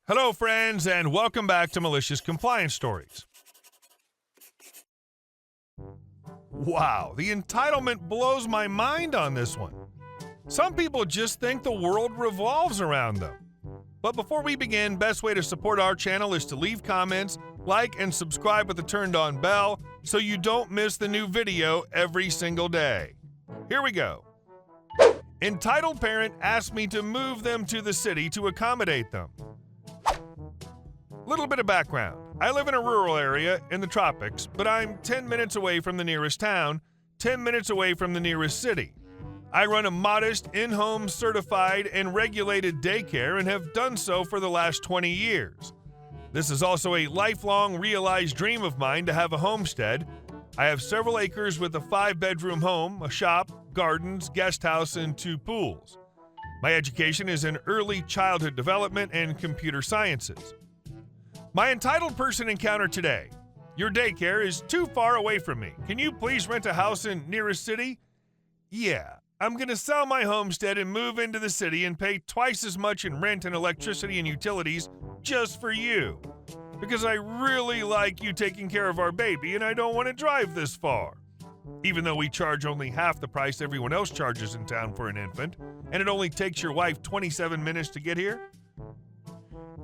Hello, friends, and welcome back to Malicious Compliance Stories. Wow, the entitlement blows my mind on this one. Some people just think the world revolves around them. But before we begin, best way to support our channel is to leave comments, like, and subscribe with the turned-on bell so you don't miss the new video every single day. Here we go. Entitled parent asked me to move them to the city to accommodate them. Little bit of background. I live in a rural area in the tropics, but I'm 10 minutes away from the nearest town, 10 minutes away from the nearest city. I run a modest, in-home certified and regulated daycare and have done so for the last 20 years. This is also a lifelong realized dream of mine to have a homestead. I have several acres with a 5-bedroom home, a shop, gardens, guest house, and 2 pools. My education is in early childhood development and computer sciences. My entitled person encounter today. Your daycare is too far away from me. Can you please rent a house in nearest city? Yeah, I'm going to sell my homestead and move into the city and pay twice as much in rent and electricity and utilities just for you. Because I really like you taking care of our baby and I don't want to drive this far. Even though we charge only half the price everyone else charges in town for an infant, and it only takes your wife 27 minutes to get here.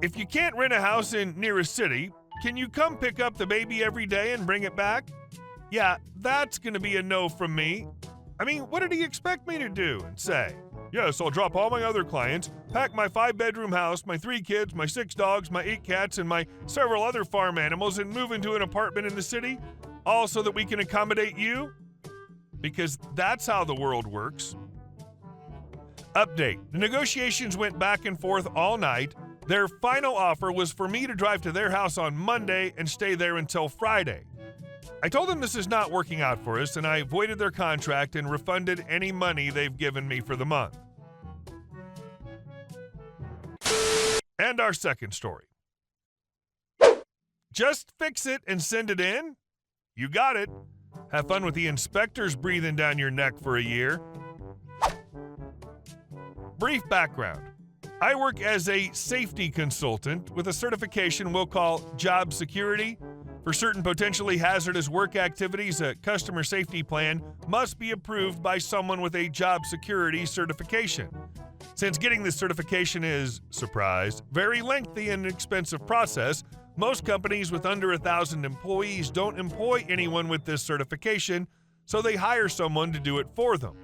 If you can't rent a house in nearest city, can you come pick up the baby every day and bring it back? Yeah, that's going to be a no from me. I mean, what did he expect me to do and say? Yes, I'll drop all my other clients, pack my 5-bedroom house, my 3 kids, my 6 dogs, my 8 cats, and my several other farm animals and move into an apartment in the city, all so that we can accommodate you? Because that's how the world works. Update. The negotiations went back and forth all night. Their final offer was for me to drive to their house on Monday and stay there until Friday. I told them this is not working out for us, and I voided their contract and refunded any money they've given me for the month. And our second story. Just fix it and send it in? You got it. Have fun with the inspectors breathing down your neck for a year. Brief background. I work as a safety consultant with a certification we'll call job security. For certain potentially hazardous work activities, a customer safety plan must be approved by someone with a job security certification. Since getting this certification is, surprise, very lengthy and expensive process, most companies with under 1,000 employees don't employ anyone with this certification, so they hire someone to do it for them.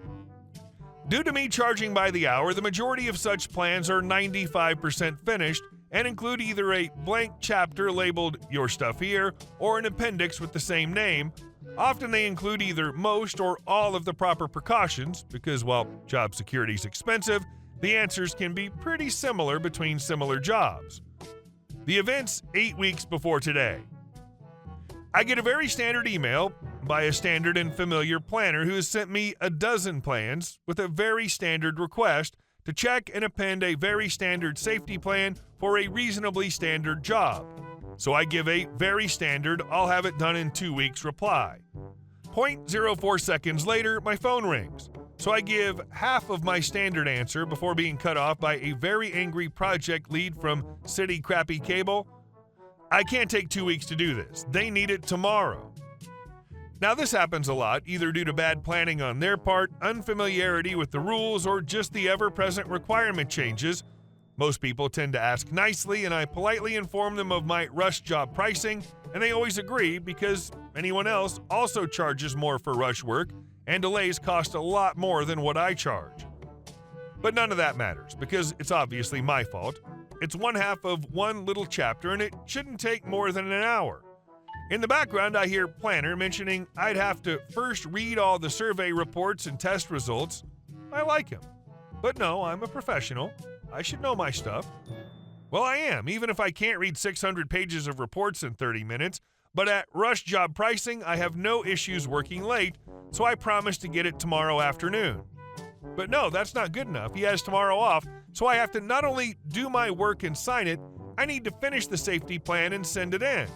Due to me charging by the hour, the majority of such plans are 95% finished and include either a blank chapter labeled Your Stuff Here or an appendix with the same name. Often they include either most or all of the proper precautions because while job security is expensive, the answers can be pretty similar between similar jobs. The event's 8 weeks before today. I get a very standard email by a standard and familiar planner who has sent me a dozen plans with a very standard request to check and append a very standard safety plan for a reasonably standard job. So I give a very standard, I'll have it done in 2 weeks reply. 0.04 seconds later, my phone rings. So I give half of my standard answer before being cut off by a very angry project lead from City Crappy Cable. I can't take 2 weeks to do this. They need it tomorrow. Now this happens a lot, either due to bad planning on their part, unfamiliarity with the rules, or just the ever-present requirement changes. Most people tend to ask nicely, and I politely inform them of my rush job pricing, and they always agree because anyone else also charges more for rush work, and delays cost a lot more than what I charge. But none of that matters, because it's obviously my fault. It's one half of one little chapter, and it shouldn't take more than an hour. In the background, I hear Planner mentioning I'd have to first read all the survey reports and test results. I like him. But no, I'm a professional. I should know my stuff. Well, I am, even if I can't read 600 pages of reports in 30 minutes. But at Rush Job Pricing, I have no issues working late, so I promise to get it tomorrow afternoon. But no, that's not good enough. He has tomorrow off, so I have to not only do my work and sign it, I need to finish the safety plan and send it in.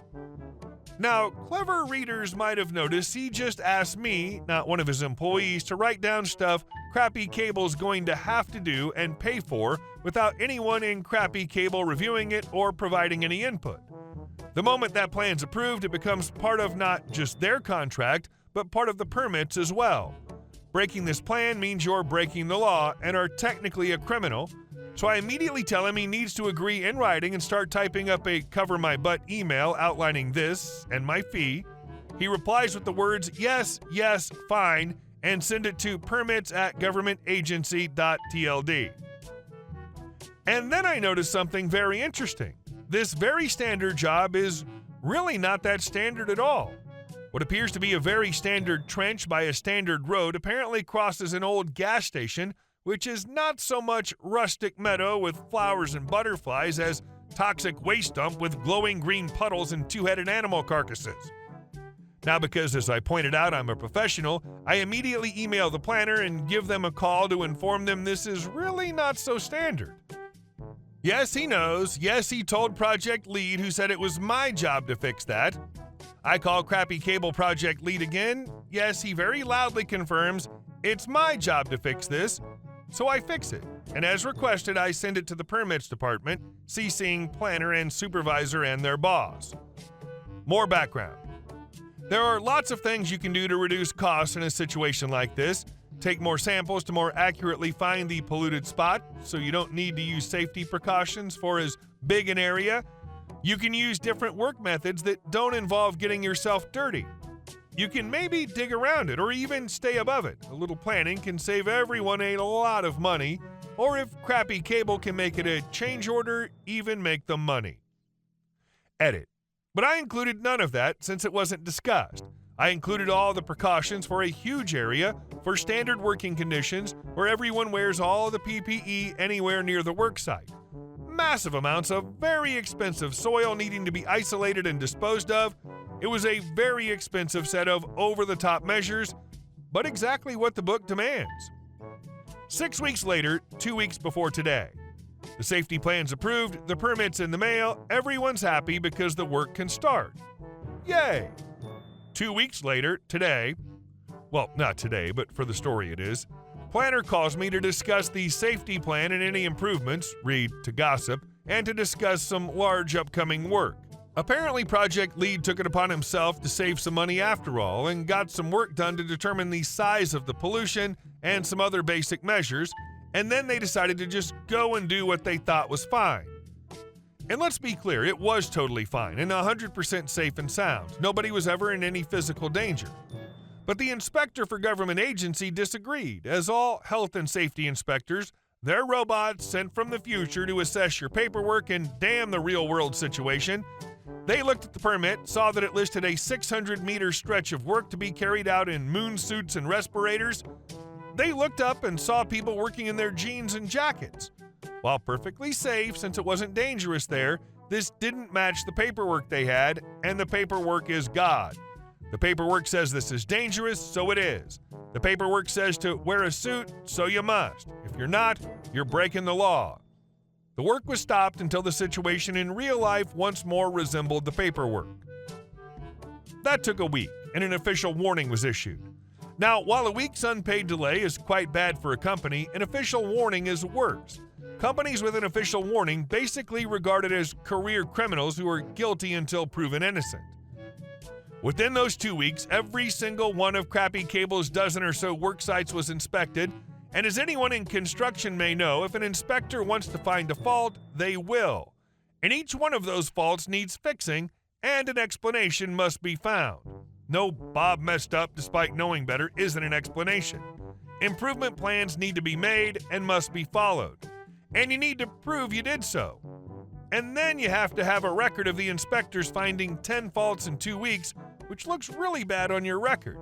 Now, clever readers might have noticed he just asked me, not one of his employees, to write down stuff Crappy Cable's going to have to do and pay for without anyone in Crappy Cable reviewing it or providing any input. The moment that plan's approved, it becomes part of not just their contract, but part of the permits as well. Breaking this plan means you're breaking the law and are technically a criminal, so I immediately tell him he needs to agree in writing and start typing up a cover-my-butt email outlining this and my fee. He replies with the words, yes, yes, fine, and send it to permits@governmentagency.tld. And then I notice something very interesting. This very standard job is really not that standard at all. What appears to be a very standard trench by a standard road apparently crosses an old gas station, which is not so much rustic meadow with flowers and butterflies as toxic waste dump with glowing green puddles and two-headed animal carcasses. Now, because as I pointed out, I'm a professional, I immediately email the planner and give them a call to inform them this is really not so standard. Yes, he knows. Yes, he told project lead, who said it was my job to fix that. I call Crappy Cable project lead again. Yes, he very loudly confirms it's my job to fix this. So I fix it, and as requested, I send it to the permits department, CCing planner and supervisor and their boss. More background. There are lots of things you can do to reduce costs in a situation like this. Take more samples to more accurately find the polluted spot, so you don't need to use safety precautions for as big an area. You can use different work methods that don't involve getting yourself dirty. You can maybe dig around it or even stay above it. A little planning can save everyone a lot of money, or if Crappy Cable can make it a change order, even make them money. Edit. But I included none of that since it wasn't discussed. I included all the precautions for a huge area for standard working conditions where everyone wears all the PPE anywhere near the work site. Massive amounts of very expensive soil needing to be isolated and disposed of. It was a very expensive set of over-the-top measures, but exactly what the book demands. 6 weeks later, 2 weeks before today. The safety plan's approved, the permit's in the mail, everyone's happy because the work can start. Yay! 2 weeks later, today, well, not today, but for the story it is, planner calls me to discuss the safety plan and any improvements, read to gossip, and to discuss some large upcoming work. Apparently, project lead took it upon himself to save some money after all and got some work done to determine the size of the pollution and some other basic measures, and then they decided to just go and do what they thought was fine. And let's be clear, it was totally fine and 100% safe and sound. Nobody was ever in any physical danger. But the inspector for government agency disagreed, as all health and safety inspectors, they're robots sent from the future to assess your paperwork and damn the real-world situation. They looked at the permit, saw that it listed a 600-meter stretch of work to be carried out in moon suits and respirators. They looked up and saw people working in their jeans and jackets. While perfectly safe since it wasn't dangerous there, this didn't match the paperwork they had, and the paperwork is God. The paperwork says this is dangerous, so it is. The paperwork says to wear a suit, so you must. If you're not, you're breaking the law. The work was stopped until the situation in real life once more resembled the paperwork. That took a week, and an official warning was issued. Now, while a week's unpaid delay is quite bad for a company, an official warning is worse. Companies with an official warning basically regarded as career criminals who are guilty until proven innocent. Within those 2 weeks, every single one of Crappy Cable's dozen or so work sites was inspected, and as anyone in construction may know, if an inspector wants to find a fault, they will. And each one of those faults needs fixing, and an explanation must be found. No Bob messed up despite knowing better isn't an explanation. Improvement plans need to be made and must be followed. And you need to prove you did so. And then you have to have a record of the inspectors finding 10 faults in 2 weeks, which looks really bad on your record.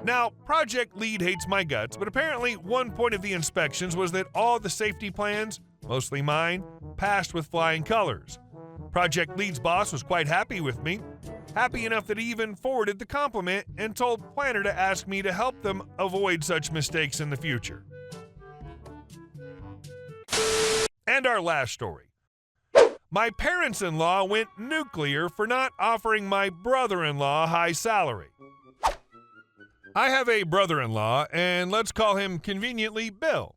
Now, project lead hates my guts, but apparently one point of the inspections was that all the safety plans, mostly mine, passed with flying colors. Project lead's boss was quite happy with me, happy enough that he even forwarded the compliment and told planner to ask me to help them avoid such mistakes in the future. And our last story. My parents-in-law went nuclear for not offering my brother-in-law a high salary. I have a brother-in-law, and let's call him conveniently Bill.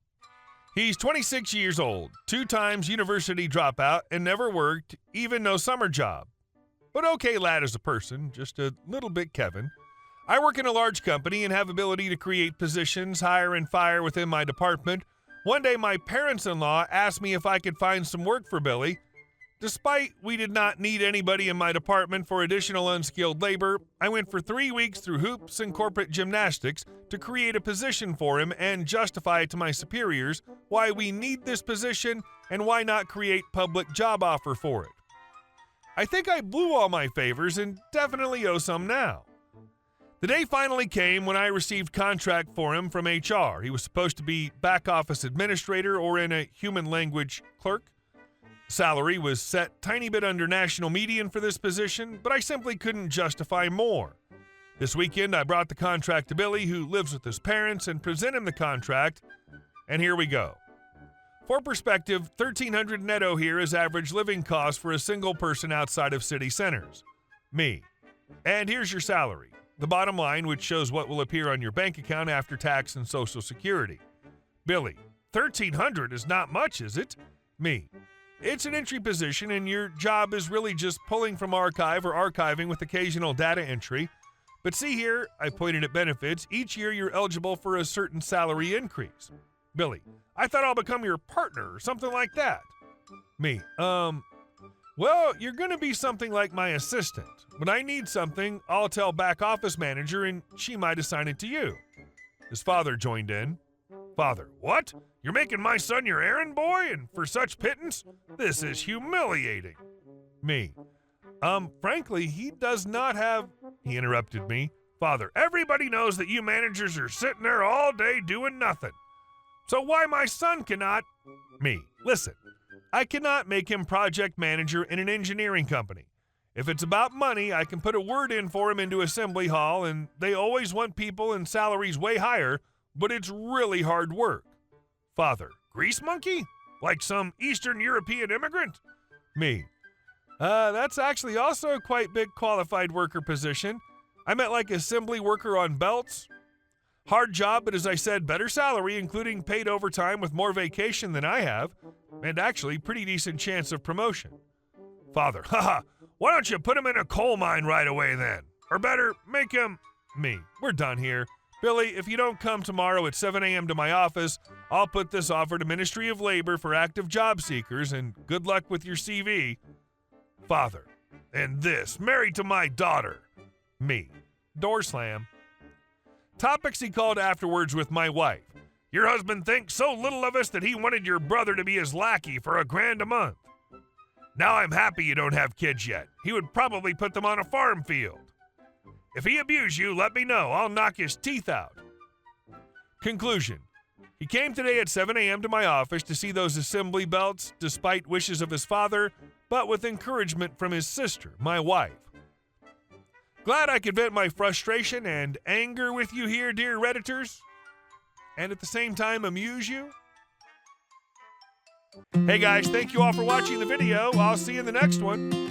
He's 26 years old, 2 times university dropout, and never worked, even no summer job. But okay lad as a person, just a little bit Kevin. I work in a large company and have ability to create positions, hire and fire within my department. One day my parents-in-law asked me if I could find some work for Billy. Despite we did not need anybody in my department for additional unskilled labor, I went for 3 weeks through hoops and corporate gymnastics to create a position for him and justify to my superiors why we need this position and why not create public job offer for it. I think I blew all my favors and definitely owe some now. The day finally came when I received contract for him from HR. He was supposed to be back office administrator or in a human language clerk. Salary was set tiny bit under national median for this position, but I simply couldn't justify more. This weekend, I brought the contract to Billy, who lives with his parents, and presented him the contract, and here we go. For perspective, $1,300 netto here is average living cost for a single person outside of city centers. Me. And here's your salary, the bottom line, which shows what will appear on your bank account after tax and Social Security. Billy, $1,300 is not much, is it? Me. It's an entry position, and your job is really just pulling from archive or archiving with occasional data entry. But see here, I pointed at benefits. Each year you're eligible for a certain salary increase. Billy, I thought I'll become your partner or something like that. Me, well, you're going to be something like my assistant. When I need something, I'll tell back office manager and she might assign it to you. His father joined in. Father, what? You're making my son your errand boy and for such pittance? This is humiliating. Me, frankly, he does not have, he interrupted me. Father, everybody knows that you managers are sitting there all day doing nothing. So why my son cannot? Me, listen, I cannot make him project manager in an engineering company. If it's about money, I can put a word in for him into assembly hall, and they always want people and salaries way higher, but it's really hard work. Father, grease monkey? Like some Eastern European immigrant? Me, that's actually also a quite big qualified worker position. I meant like assembly worker on belts. Hard job, but as I said, better salary, including paid overtime with more vacation than I have, and actually pretty decent chance of promotion. Father, haha, why don't you put him in a coal mine right away then? Or better, make him... Me, we're done here. Billy, if you don't come tomorrow at 7 a.m. to my office, I'll put this offer to Ministry of Labor for active job seekers, and good luck with your CV. Father, and this, married to my daughter. Me, door slam. Topics he called afterwards with my wife. Your husband thinks so little of us that he wanted your brother to be his lackey for $1,000 a month. Now I'm happy you don't have kids yet. He would probably put them on a farm field. If he abused you, let me know. I'll knock his teeth out. Conclusion. He came today at 7 a.m. to my office to see those assembly belts, despite wishes of his father, but with encouragement from his sister, my wife. Glad I could vent my frustration and anger with you here, dear Redditors, and at the same time amuse you. Hey guys, thank you all for watching the video. I'll see you in the next one.